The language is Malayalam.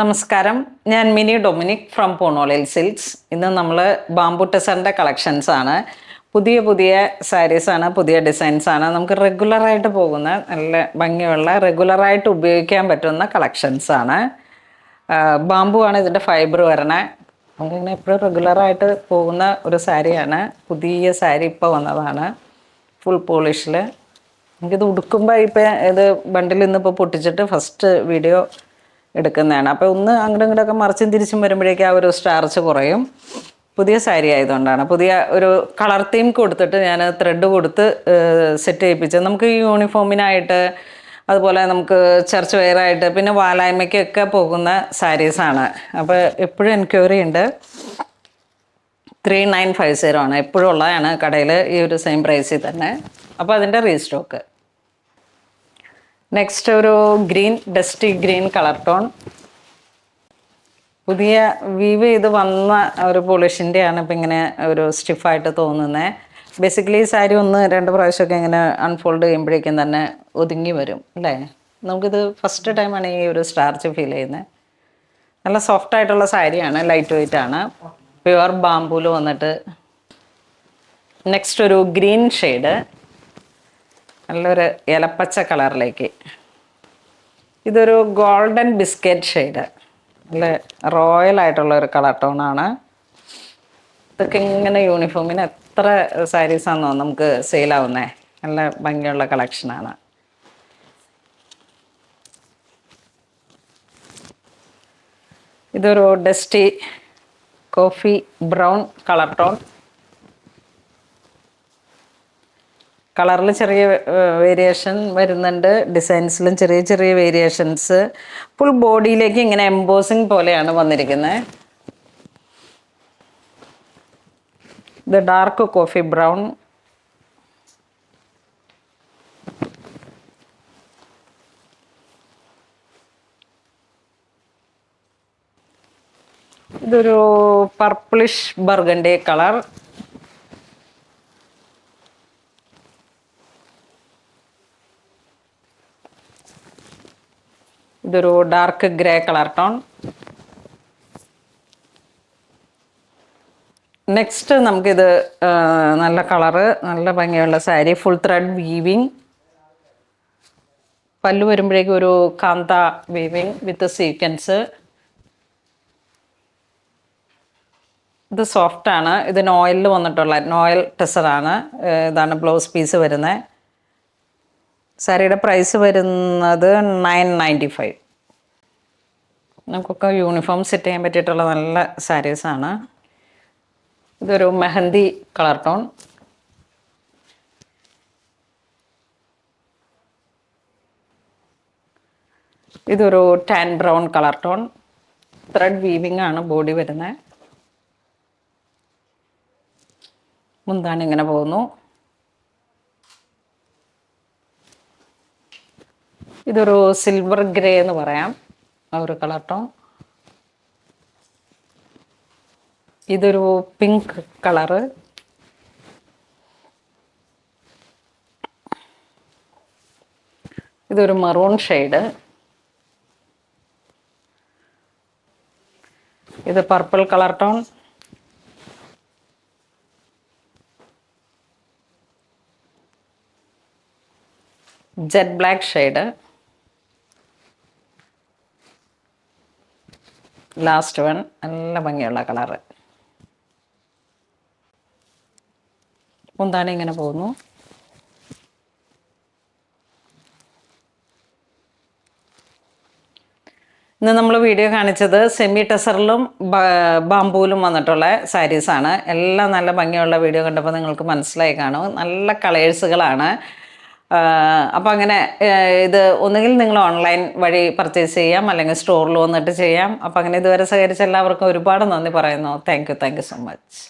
നമസ്കാരം, ഞാൻ മിനി ഡൊമിനിക് ഫ്രം പൂണോളിൽ സിൽക്സ്. ഇന്ന് നമ്മൾ ബാംബു ടെസറിൻ്റെ കളക്ഷൻസ് ആണ്. പുതിയ പുതിയ സാരീസാണ്, പുതിയ ഡിസൈൻസാണ്. നമുക്ക് റെഗുലറായിട്ട് പോകുന്ന നല്ല ഭംഗിയുള്ള റെഗുലറായിട്ട് ഉപയോഗിക്കാൻ പറ്റുന്ന കളക്ഷൻസാണ്. ബാംബു ആണ് ഇതിൻ്റെ ഫൈബർ വരണേ. നമുക്കിങ്ങനെ എപ്പോഴും റെഗുലറായിട്ട് പോകുന്ന ഒരു സാരിയാണ്. പുതിയ സാരി ഇപ്പോൾ വന്നതാണ്, ഫുൾ പോളിഷിൽ. നമുക്കിത് ഉടുക്കുമ്പോൾ ഇപ്പം ഇത് ബണ്ടിൽ ഇന്നിപ്പോൾ പൊട്ടിച്ചിട്ട് ഫസ്റ്റ് വീഡിയോ എടുക്കുന്നതാണ്. അപ്പോൾ ഒന്ന് അങ്ങോട്ടും ഇങ്ങോട്ടൊക്കെ മറിച്ചും തിരിച്ചും വരുമ്പോഴേക്കും ആ ഒരു സ്റ്റാർച്ച് കുറയും. പുതിയ സാരി ആയതുകൊണ്ടാണ്. പുതിയ ഒരു കളർ തീം കൊടുത്തിട്ട് ഞാൻ ത്രെഡ് കൊടുത്ത് സെറ്റ് ചെയ്യിപ്പിച്ചത്. നമുക്ക് ഈ യൂണിഫോമിനായിട്ട്, അതുപോലെ നമുക്ക് ചർച്ച് വെയറായിട്ട്, പിന്നെ വാലായ്മയ്ക്കൊക്കെ പോകുന്ന സാരീസാണ്. അപ്പോൾ എപ്പോഴും എൻക്വയറി ഉണ്ട്. 3950 ആണ്, എപ്പോഴും ഉള്ളതാണ് കടയിൽ, ഈ ഒരു സെയിം പ്രൈസിൽ തന്നെ. അപ്പോൾ അതിൻ്റെ റീസ്റ്റോക്ക്. നെക്സ്റ്റ് ഒരു green, dusty green colour tone. പുതിയ വീവ് ചെയ്ത് വന്ന ഒരു പോളിഷിൻ്റെയാണ് ഇപ്പം ഇങ്ങനെ ഒരു സ്റ്റിഫായിട്ട് തോന്നുന്നത്. ബേസിക്കലി ഈ സാരി ഒന്ന് രണ്ട് പ്രാവശ്യമൊക്കെ ഇങ്ങനെ അൺഫോൾഡ് ചെയ്യുമ്പോഴേക്കും തന്നെ ഒതുങ്ങി വരും അല്ലേ. നമുക്കിത് ഫസ്റ്റ് ടൈമാണ് ഈ ഒരു സ്റ്റാർച്ച് ഫീൽ ചെയ്യുന്നത്. നല്ല സോഫ്റ്റ് ആയിട്ടുള്ള സാരിയാണ്, ലൈറ്റ് വെയ്റ്റ് ആണ്, പ്യുവർ ബാംബൂല് വന്നിട്ട്. നെക്സ്റ്റ് ഒരു ഗ്രീൻ ഷെയ്ഡ്, നല്ലൊരു ഇലപ്പച്ച കളറിലേക്ക്. ഇതൊരു ഗോൾഡൻ ബിസ്ക്കറ്റ് ഷെയ്ഡ്, നല്ല റോയൽ ആയിട്ടുള്ള ഒരു കളർ ടോണാണ്. ഇതൊക്കെ ഇങ്ങനെ യൂണിഫോമിന് എത്ര സാരീസാണെന്നോ നമുക്ക് സെയിലാവുന്നത്. നല്ല ഭംഗിയുള്ള കളക്ഷനാണ്. ഇതൊരു dusty coffee brown colour tone. കളറിൽ ചെറിയ വേരിയേഷൻ വരുന്നുണ്ട്, ഡിസൈൻസിലും ചെറിയ ചെറിയ വേരിയേഷൻസ്. ഫുൾ ബോഡിയിലേക്ക് ഇങ്ങനെ എംബോസിങ് പോലെയാണ് വന്നിരിക്കുന്നത്. ഇത് ഡാർക്ക് കോഫി ബ്രൗൺ. ഇതൊരു പർപ്പിളിഷ് ബർഗണ്ടി കളർ. ഇതൊരു dark grey colour tone. Next നമുക്കിത് നല്ല കളറ്, നല്ല ഭംഗിയുള്ള സാരി, ഫുൾ ത്രെഡ് വീവിങ്. പല്ലു വരുമ്പോഴേക്കും ഒരു കാന്ത വീവിങ് വിത്ത് സീക്വൻസ്. ഇത് സോഫ്റ്റാണ്, ഇത് നോയലിൽ വന്നിട്ടുള്ള നോയൽ ടെസറാണ്. ഇതാണ് ബ്ലൗസ് പീസ് വരുന്നത്. സാരിയുടെ പ്രൈസ് വരുന്നത് 995. നമുക്കൊക്കെ യൂണിഫോം സെറ്റ് ചെയ്യാൻ പറ്റിയിട്ടുള്ള നല്ല സാരീസാണ്. ഇതൊരു മെഹന്തി കളർ ടോൺ. ഇതൊരു tan brown colour tone. Thread weaving ആണ് ബോഡി വരുന്നത്. മുന്താണി ഇങ്ങനെ പോകുന്നു. ഇതൊരു സിൽവർ ഗ്രേ എന്ന് പറയാം, ആ ഒരു കളർ ടോൺ. ഇതൊരു പിങ്ക് കളറ്. ഇതൊരു മെറൂൺ ഷെയ്ഡ്. ഇത് purple colour tone. Jet black shade. Last one, നല്ല ഭംഗിയുള്ള കളറ്. മുന്താണി ഇങ്ങനെ പോകുന്നു. ഇന്ന് നമ്മൾ വീഡിയോ കാണിച്ചത് സെമി ടെസറിലും ബാംബൂലും വന്നിട്ടുള്ള സാരീസാണ്. എല്ലാം നല്ല ഭംഗിയുള്ള വീഡിയോ കണ്ടപ്പോൾ നിങ്ങൾക്ക് മനസ്സിലായി കാണും. നല്ല കളേഴ്സുകളാണ്. അപ്പോൾ അങ്ങനെ ഇത് ഒന്നുകിൽ നിങ്ങൾ ഓൺലൈൻ വഴി പർച്ചേസ് ചെയ്യാം, അല്ലെങ്കിൽ സ്റ്റോറിൽ വന്നിട്ട് ചെയ്യാം. അപ്പോൾ അങ്ങനെ ഇതുവരെ സഹകരിച്ച എല്ലാവർക്കും ഒരുപാട് നന്ദി പറയുന്നു. Thank you so much.